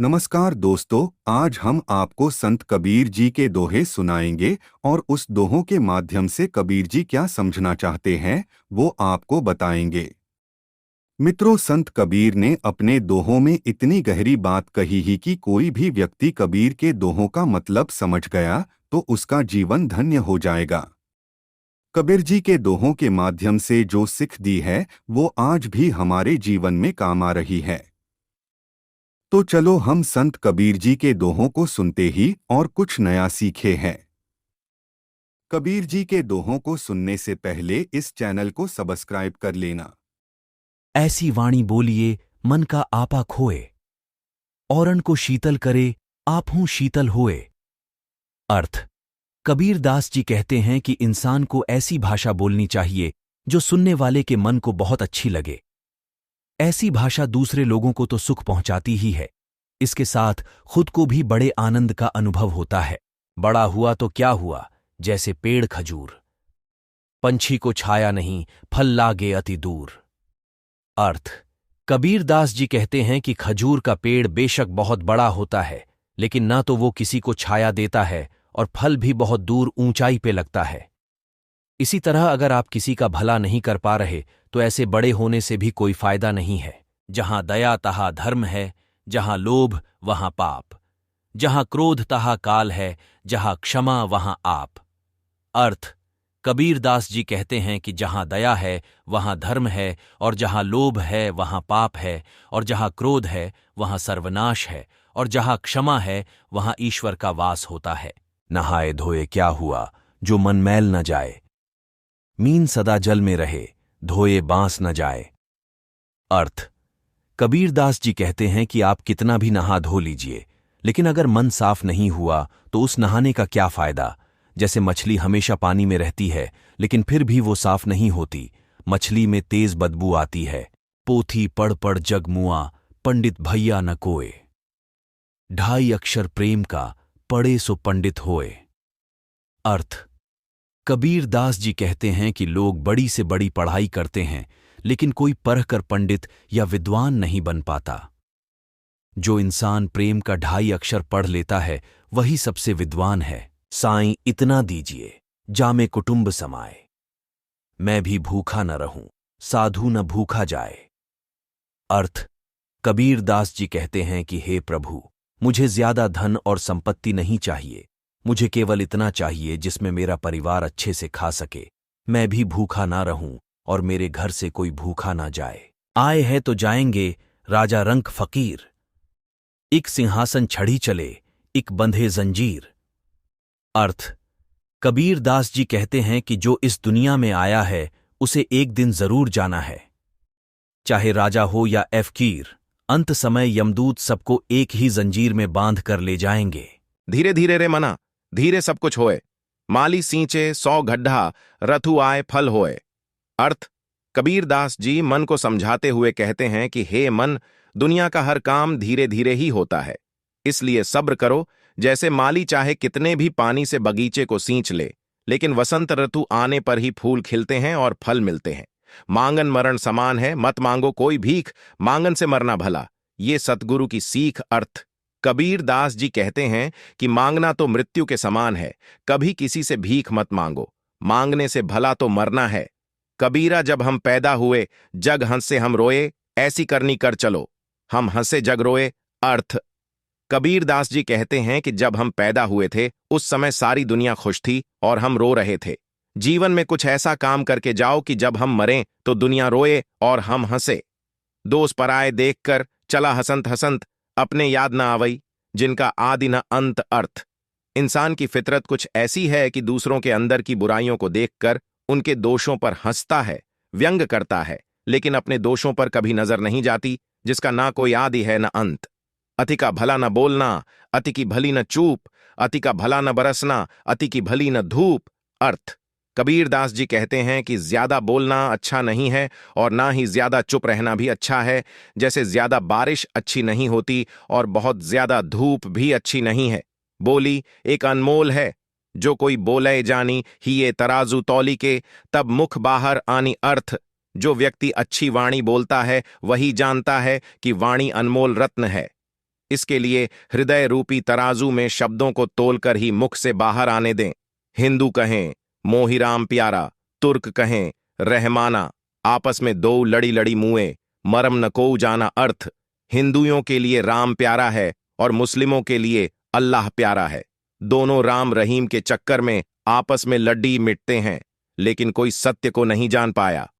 नमस्कार दोस्तों, आज हम आपको संत कबीर जी के दोहे सुनाएंगे और उस दोहों के माध्यम से कबीर जी क्या समझना चाहते हैं वो आपको बताएंगे। मित्रों, संत कबीर ने अपने दोहों में इतनी गहरी बात कही ही कि कोई भी व्यक्ति कबीर के दोहों का मतलब समझ गया तो उसका जीवन धन्य हो जाएगा। कबीर जी के दोहों के माध्यम से जो सीख दी है वो आज भी हमारे जीवन में काम आ रही है। तो चलो हम संत कबीर जी के दोहों को सुनते ही और कुछ नया सीखे हैं। कबीर जी के दोहों को सुनने से पहले इस चैनल को सब्सक्राइब कर लेना। ऐसी वाणी बोलिए मन का आपा खोए, औरन को शीतल करे आपहूं शीतल होए। अर्थ: कबीर दास जी कहते हैं कि इंसान को ऐसी भाषा बोलनी चाहिए जो सुनने वाले के मन को बहुत अच्छी लगे। ऐसी भाषा दूसरे लोगों को तो सुख पहुंचाती ही है, इसके साथ खुद को भी बड़े आनंद का अनुभव होता है। बड़ा हुआ तो क्या हुआ, जैसे पेड़ खजूर, पंछी को छाया नहीं फल लागे अति दूर। अर्थ: कबीर दास जी कहते हैं कि खजूर का पेड़ बेशक बहुत बड़ा होता है, लेकिन ना तो वो किसी को छाया देता है और फल भी बहुत दूर ऊंचाई पे लगता है। इसी तरह अगर आप किसी का भला नहीं कर पा रहे तो ऐसे बड़े होने से भी कोई फायदा नहीं है। जहां दया तहां धर्म है, जहां लोभ वहां पाप, जहां क्रोध तहां काल है, जहां क्षमा वहां आप। अर्थ: कबीर दास जी कहते हैं कि जहां दया है वहां धर्म है, और जहां लोभ है वहां पाप है, और जहां क्रोध है वहां सर्वनाश है, और जहां क्षमा है वहां ईश्वर का वास होता है। नहाए धोए क्या हुआ, जो मन मैल न जाए। मीन सदा जल में रहे, धोए बांस न जाए। अर्थ: कबीर दास जी कहते हैं कि आप कितना भी नहा धो लीजिए, लेकिन अगर मन साफ नहीं हुआ तो उस नहाने का क्या फायदा। जैसे मछली हमेशा पानी में रहती है लेकिन फिर भी वो साफ नहीं होती, मछली में तेज बदबू आती है। पोथी पढ़ पढ़ जग मुआ, पंडित भैया न कोय। 2.5 अक्षर प्रेम का, पढ़े सो पंडित होए। अर्थ: कबीर दास जी कहते हैं कि लोग बड़ी से बड़ी पढ़ाई करते हैं लेकिन कोई पढ़कर पंडित या विद्वान नहीं बन पाता। जो इंसान प्रेम का 2.5 अक्षर पढ़ लेता है वही सबसे विद्वान है। साईं इतना दीजिए, जामे कुटुंब समाए। मैं भी भूखा न रहूं, साधु न भूखा जाए। अर्थ: कबीर दास जी कहते हैं कि हे प्रभु, मुझे ज्यादा धन और संपत्ति नहीं चाहिए, मुझे केवल इतना चाहिए जिसमें मेरा परिवार अच्छे से खा सके, मैं भी भूखा ना रहूं और मेरे घर से कोई भूखा ना जाए। आए हैं तो जाएंगे, राजा रंक फकीर। एक सिंहासन छड़ी चले, एक बंधे जंजीर। अर्थ: कबीर दास जी कहते हैं कि जो इस दुनिया में आया है उसे एक दिन जरूर जाना है। चाहे राजा हो या फकीर, अंत समय यमदूत सबको एक ही जंजीर में बांध कर ले जाएंगे। धीरे धीरे रे मना, धीरे सब कुछ होए। माली सींचे 100 गड्ढा, रथु आए फल होए। अर्थ: कबीर दास जी मन को समझाते हुए कहते हैं कि हे मन, दुनिया का हर काम धीरे धीरे ही होता है, इसलिए सब्र करो। जैसे माली चाहे कितने भी पानी से बगीचे को सींच ले, लेकिन वसंत ऋतु आने पर ही फूल खिलते हैं और फल मिलते हैं। मांगन मरण समान है, मत मांगो कोई भीख, मांगन से मरना भला, ये सतगुरु की सीख। अर्थ: कबीर दास जी कहते हैं कि मांगना तो मृत्यु के समान है, कभी किसी से भीख मत मांगो, मांगने से भला तो मरना है। कबीरा जब हम पैदा हुए, जग हंसे हम रोए, ऐसी करनी कर चलो, हम हंसे जग रोए। अर्थ: कबीर दास जी कहते हैं कि जब हम पैदा हुए थे उस समय सारी दुनिया खुश थी और हम रो रहे थे। जीवन में कुछ ऐसा काम करके जाओ कि जब हम मरें तो दुनिया रोए और हम हंसे। दोस्त पराए देखकर चला हसंत हसंत, अपने याद न आवई, जिनका आदि न अंत। अर्थ: इंसान की फितरत कुछ ऐसी है कि दूसरों के अंदर की बुराइयों को देखकर उनके दोषों पर हंसता है, व्यंग करता है, लेकिन अपने दोषों पर कभी नजर नहीं जाती, जिसका ना कोई आदि है न अंत। अति का भला न बोलना, अति की भली न चूप, अति का भला न बरसना, अति की भली न धूप। अर्थ: कबीर दास जी कहते हैं कि ज्यादा बोलना अच्छा नहीं है और ना ही ज्यादा चुप रहना भी अच्छा है। जैसे ज्यादा बारिश अच्छी नहीं होती और बहुत ज्यादा धूप भी अच्छी नहीं है। बोली एक अनमोल है, जो कोई बोले जानी ही ये तराजू तौली के, तब मुख बाहर आनी। अर्थ: जो व्यक्ति अच्छी वाणी बोलता है वही जानता है कि वाणी अनमोल रत्न है। इसके लिए हृदय रूपी तराजू में शब्दों को तोलकर ही मुख से बाहर आने दें। हिंदू कहें मोहिराम प्यारा, तुर्क कहें रहमाना, आपस में दो लड़ी लड़ी मुए, मरम न को जाना। अर्थ, हिंदुओं के लिए राम प्यारा है और मुस्लिमों के लिए अल्लाह प्यारा है। दोनों राम रहीम के चक्कर में आपस में लड्डी मिटते हैं, लेकिन कोई सत्य को नहीं जान पाया।